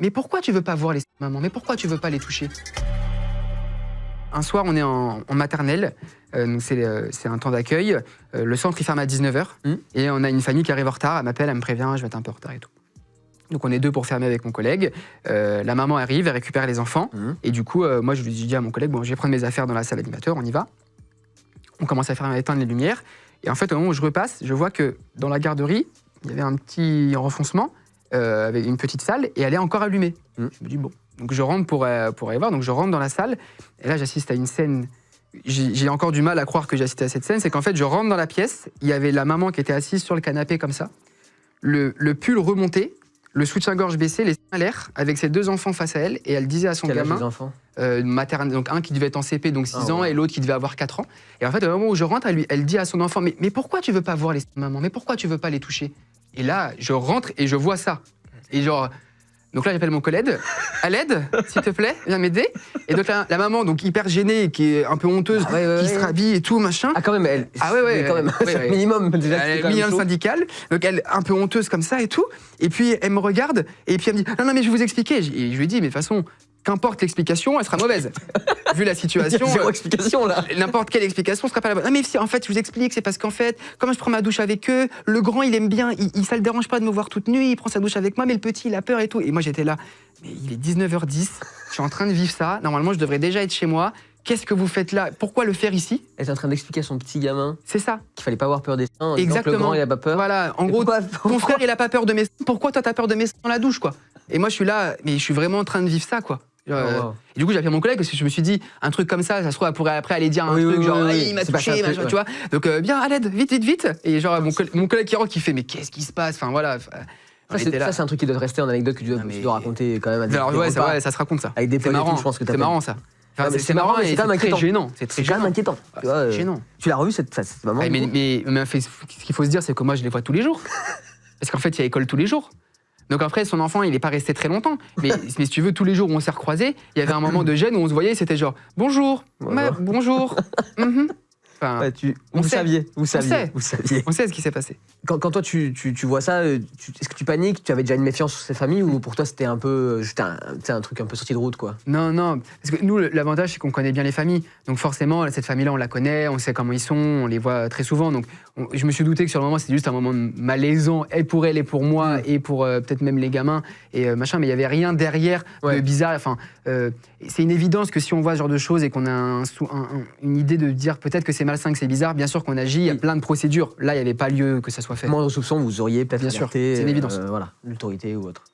mais pourquoi tu veux pas voir les maman? Mais pourquoi tu veux pas les toucher? Un soir, on est en maternelle, donc c'est un temps d'accueil. Le centre, il ferme à 19h. Et on a une famille qui arrive en retard. Elle m'appelle, elle me prévient, je vais être un peu en retard et tout. Donc on est deux pour fermer avec mon collègue. La maman arrive, elle récupère les enfants. Et du coup, moi, je lui dis à mon collègue, bon, je vais prendre mes affaires dans la salle d'animateur, on y va. On commence à éteindre les lumières. Et en fait, au moment où je repasse, je vois que dans la garderie, il y avait un petit renfoncement avec une petite salle et elle est encore allumée. Je me dis, bon. Donc je rentre pour aller voir, donc je rentre dans la salle, et là j'assiste à une scène, j'ai encore du mal à croire que j'ai assisté à cette scène, c'est qu'en fait je rentre dans la pièce, il y avait la maman qui était assise sur le canapé comme ça, le pull remonté, le soutien-gorge baissé, les seins à l'air, avec ses deux enfants face à elle, et elle disait à son gamin, les enfants maternelle, donc un qui devait être en CP, donc 6 ans, et l'autre qui devait avoir 4 ans. Et en fait, au moment où je rentre, elle dit à son enfant, mais pourquoi tu veux pas voir les maman? Mais pourquoi tu veux pas les toucher? Et là, je rentre et je vois ça. Et genre... Donc là, j'appelle mon collègue. À l'aide, s'il te plaît, viens m'aider. Et donc la maman, donc hyper gênée, qui est un peu honteuse, qui se rhabille et tout, machin. Ah, quand même, elle. Ah ouais, quand même. Ouais. Minimum, déjà. Elle est minimum syndical. Donc elle, un peu honteuse comme ça et tout. Et puis elle me regarde, et puis elle me dit, non, mais je vais vous expliquer. Et je lui dis, mais de toute façon, qu'importe l'explication, elle sera mauvaise. Vu la situation. Zéro explication, là. N'importe quelle explication sera pas la bonne. Non, mais en fait, je vous explique, c'est parce qu'en fait, comme je prends ma douche avec eux, le grand, il aime bien, ça le dérange pas de me voir toute nue, il prend sa douche avec moi, mais le petit, il a peur et tout. Et moi, j'étais là, mais il est 19h10, je suis en train de vivre ça, normalement, je devrais déjà être chez moi. Qu'est-ce que vous faites là? Pourquoi le faire ici? Elle est en train d'expliquer à son petit gamin. C'est ça. Qu'il fallait pas avoir peur des seins. Exactement. Le grand, il a pas peur. Voilà, en gros, ton frère, il a pas peur de mes seins. Pourquoi toi, t'as peur de mes seins dans la douche, quoi? Et moi, je suis là, mais je suis vraiment en train de vivre ça, quoi. Et du coup, j'ai appelé mon collègue parce que je me suis dit, un truc comme ça se trouve, elle pourrait après aller dire un truc genre, il m'a touché, machin, tu vois. Donc, viens, à l'aide, vite. Et genre, mon collègue qui rentre, qui fait, mais qu'est-ce qui se passe? Enfin, voilà. Ça, c'est un truc qui doit te rester en anecdote que tu dois raconter quand même à des Alors, ouais, c'est vrai, ça se raconte ça. Avec des potes, je pense que c'est marrant ça. C'est marrant et c'est très gênant. C'est très inquiétant. C'est gênant. Tu l'as revu cette maman? Mais ce qu'il faut se dire, c'est que moi, je les vois tous les jours. Parce qu'en fait, il y a école tous les jours. Donc après, son enfant, il n'est pas resté très longtemps. Mais si tu veux, tous les jours où on s'est recroisés, il y avait un moment de gêne où on se voyait, c'était genre « Bonjour, bonjour. Enfin, vous saviez. On sait ce qui s'est passé. Quand toi, tu vois ça, est-ce que tu paniques? Tu avais déjà une méfiance sur cette famille ou pour toi, c'était un peu un truc un peu sorti de route, quoi? Non. Parce que nous, l'avantage, c'est qu'on connaît bien les familles. Donc forcément, cette famille-là, on la connaît, on sait comment ils sont, on les voit très souvent. Donc je me suis douté que sur le moment, c'était juste un moment malaisant, et pour elle, et pour moi, et pour peut-être même les gamins, et machin. Mais il n'y avait rien derrière de bizarre. Enfin, c'est une évidence que si on voit ce genre de choses et qu'on a une idée de dire peut-être que c'est malsain, que c'est bizarre, bien sûr qu'on agit, il y a plein de procédures. Là, il n'y avait pas lieu que ça soit fait. Moindre soupçon, vous auriez peut-être bien sûr, alerté, c'est une évidence. Voilà, l'autorité ou autre.